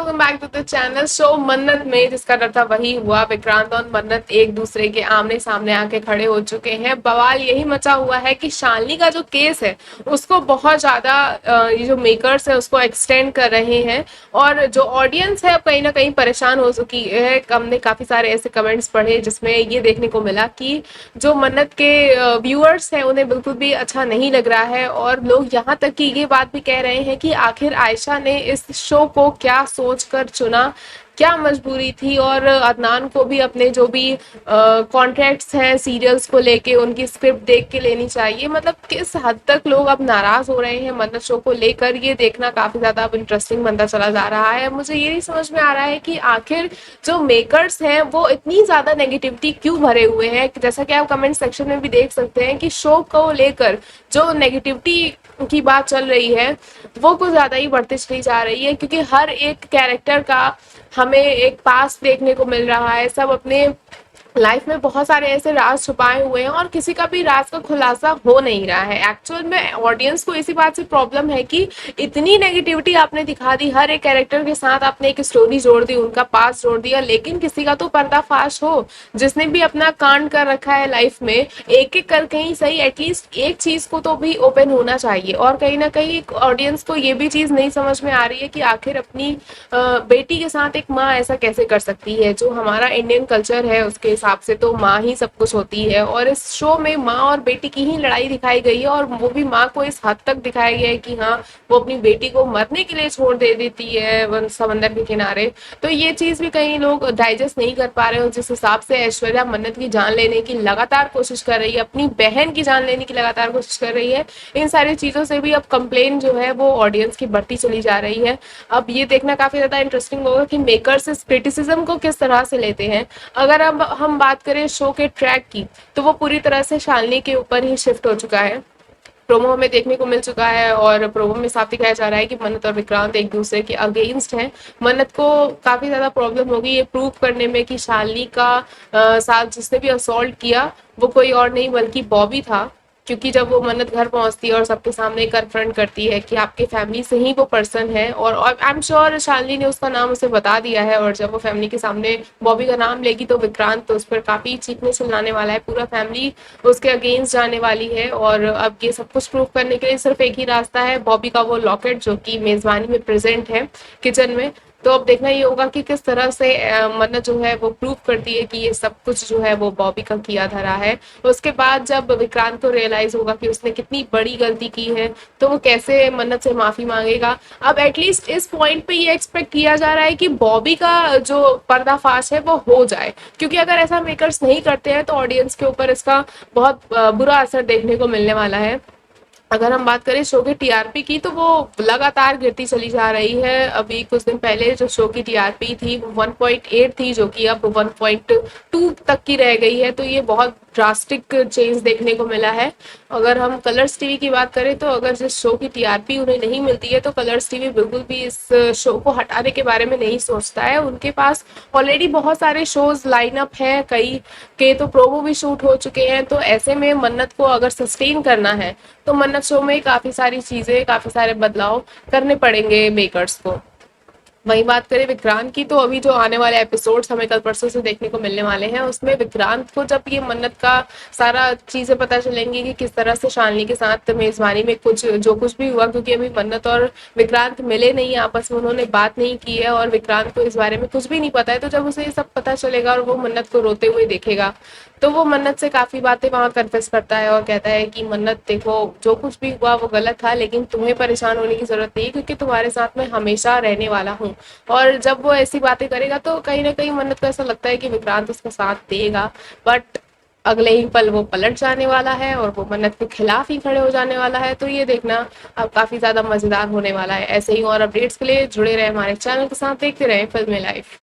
Welcome back to the channel. Show Mannat में जिसका डर था वही हुआ। विक्रांत और मन्नत एक दूसरे के आमने सामने आके खड़े हो चुके हैं। बवाल यही मचा हुआ है कि शालिनी का जो केस है उसको बहुत ज्यादा ये जो मेकर्स है उसको एक्सटेंड कर रहे हैं, और जो ऑडियंस है अब कहीं ना कहीं परेशान हो चुकी है। हमने काफी सारे ऐसे कमेंट्स पढ़े जिसमें ये देखने को मिला कि जो मन्नत के व्यूअर्स हैं उन्हें बिल्कुल भी अच्छा नहीं लग रहा है, और लोग यहाँ तक कि ये बात भी कह रहे हैं कि आखिर आयशा ने इस शो को क्या सोचकर चुना, क्या मजबूरी थी, और अदनान को भी अपने जो भी कॉन्ट्रैक्ट्स हैं सीरियल्स को लेके उनकी स्क्रिप्ट देख के लेनी चाहिए। मतलब किस हद तक लोग अब नाराज हो रहे हैं मन्नत शो को लेकर, ये देखना काफी ज्यादा अब इंटरेस्टिंग बनता चला जा रहा है। मुझे ये नहीं समझ में आ रहा है कि आखिर जो मेकर्स हैं वो इतनी ज्यादा नेगेटिविटी क्यों भरे हुए हैं। जैसा कि आप कमेंट सेक्शन में भी देख सकते हैं कि शो को लेकर जो नेगेटिविटी की बात चल रही है वो कुछ ज्यादा ही बढ़ती चली जा रही है, क्योंकि हर एक कैरेक्टर का हमें एक पास देखने को मिल रहा है। सब अपने लाइफ में बहुत सारे ऐसे राज छुपाए हुए हैं और किसी का भी राज का खुलासा हो नहीं रहा है। एक्चुअल में ऑडियंस को इसी बात से प्रॉब्लम है कि इतनी नेगेटिविटी आपने दिखा दी, हर एक कैरेक्टर के साथ आपने एक स्टोरी जोड़ दी, उनका पास जोड़ दिया, लेकिन किसी का तो पर्दाफाश हो। जिसने भी अपना कांड कर रखा है लाइफ में, एक एक करके ही सही एटलीस्ट एक चीज को तो भी ओपन होना चाहिए। और कहीं ना कहीं ऑडियंस को ये भी चीज नहीं समझ में आ रही है कि आखिर अपनी बेटी के साथ एक माँ ऐसा कैसे कर सकती है। जो हमारा इंडियन कल्चर है उसके हिसाब से तो माँ ही सब कुछ होती है, और इस शो में माँ और बेटी की ही लड़ाई दिखाई गई है, और वो भी माँ को इस हद तक दिखाया गया है कि हाँ वो अपनी बेटी को मरने के लिए छोड़ दे देती है समंदर के किनारे। तो ये चीज भी कहीं लोग डाइजेस्ट नहीं कर पा रहे हो। जिस हिसाब से ऐश्वर्या मन्नत की जान लेने की लगातार कोशिश कर रही है, अपनी बहन की जान लेने की लगातार कोशिश कर रही है, इन सारी चीजों से भी अब कंप्लेन जो है वो ऑडियंस की बढ़ती चली जा रही है। अब ये देखना काफी ज्यादा इंटरेस्टिंग होगा कि मेकर्स इस क्रिटिसिज्म को किस तरह से लेते हैं। अगर अब हम बात करें शो के ट्रैक की तो वो पूरी तरह से शालिनी के ऊपर ही शिफ्ट हो चुका है। प्रोमो हमें देखने को मिल चुका है, और प्रोमो में साफ दिखाया जा रहा है कि मन्नत और विक्रांत एक दूसरे के अगेंस्ट हैं। मन्नत को काफी ज्यादा प्रॉब्लम होगी ये प्रूव करने में कि शालिनी का साथ जिसने भी असॉल्ट किया वो कोई और नहीं बल्कि बॉबी था। क्योंकि जब वो मन्नत घर पहुंचती है और सबके सामने कन्फ्रंट करती है कि आपके फैमिली से ही वो पर्सन है, और आई एम श्योर शालिनी ने उसका नाम उसे बता दिया है, और जब वो फैमिली के सामने बॉबी का नाम लेगी तो विक्रांत तो उस पर काफी चीखने चिल्लाने वाला है, पूरा फैमिली उसके अगेंस्ट जाने वाली है। और अब ये सब कुछ प्रूव करने के लिए सिर्फ एक ही रास्ता है, बॉबी का वो लॉकेट जो कि मेजबानी में प्रेजेंट है किचन में। तो अब देखना ये होगा कि किस तरह से मन्नत जो है वो प्रूव करती है कि ये सब कुछ जो है वो बॉबी का किया धरा है। उसके बाद जब विक्रांत को रियलाइज होगा कि उसने कितनी बड़ी गलती की है तो वो कैसे मन्नत से माफी मांगेगा। अब एटलीस्ट इस पॉइंट पे ये एक्सपेक्ट किया जा रहा है कि बॉबी का जो पर्दाफाश है वो हो जाए, क्योंकि अगर ऐसा मेकर्स नहीं करते हैं तो ऑडियंस के ऊपर इसका बहुत बुरा असर देखने को मिलने वाला है। अगर हम बात करें शो की टीआरपी की तो वो लगातार गिरती चली जा रही है। अभी कुछ दिन पहले जो शो की टीआरपी थी वो 1.8 थी, जो कि अब 1.2 तक की रह गई है। तो ये बहुत ड्रास्टिक चेंज देखने को मिला है। अगर हम कलर्स टीवी की बात करें तो अगर जिस शो की टीआरपी उन्हें नहीं मिलती है तो कलर्स टीवी बिल्कुल भी इस शो को हटाने के बारे में नहीं सोचता है। उनके पास ऑलरेडी बहुत सारे शोज लाइन अप हैं, कई के तो प्रोमो भी शूट हो चुके हैं। तो ऐसे में मन्नत को अगर सस्टेन करना है तो मन्नत शो में काफी सारी चीजें, काफी सारे बदलाव करने पड़ेंगे मेकर्स को। वही बात करें विक्रांत की तो अभी जो आने वाले एपिसोड्स हमें कल परसों से देखने को मिलने वाले हैं उसमें विक्रांत को जब ये मन्नत का सारा चीजें पता चलेंगी कि किस तरह से शालिनी के साथ मेजबानी में कुछ जो कुछ भी हुआ, क्योंकि अभी मन्नत और विक्रांत मिले नहीं, आपस में उन्होंने बात नहीं की है और विक्रांत को इस बारे में कुछ भी नहीं पता है। तो जब उसे ये सब पता चलेगा और वो मन्नत को रोते हुए देखेगा तो वो मन्नत से काफी बातें वहां कन्फेस करता है और कहता है कि मन्नत देखो जो कुछ भी हुआ वो गलत था, लेकिन तुम्हें परेशान होने की जरूरत नहीं, क्योंकि तुम्हारे साथ मैं हमेशा रहने वाला हूँ। और जब वो ऐसी बातें करेगा तो कहीं ना कहीं मन्नत को ऐसा लगता है कि विक्रांत उसका साथ देगा, बट अगले ही पल वो पलट जाने वाला है और वो मन्नत के खिलाफ ही खड़े हो जाने वाला है। तो ये देखना अब काफी ज्यादा मजेदार होने वाला है। ऐसे ही और अपडेट्स के लिए जुड़े रहे हमारे चैनल के साथ, देखते रहे फिल्मी लाइफ।